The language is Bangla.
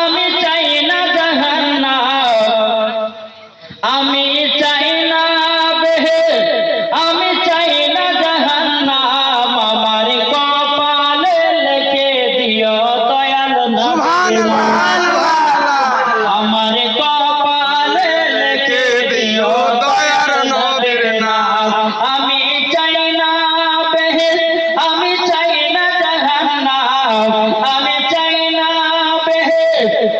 আমি চাই না জাহান্নাম, আমি চাই না বেহেশত, আমি চাই না জাহান্নাম। আমার কপালে লিখে দিও দয়াল নবীর নাম, আমার কপালে লিখে দিও দয়াল নবীর নাম। আমি চাই না বেহেশত, আমি চাই না জাহান্নাম, আমি চাই না বেহেশত,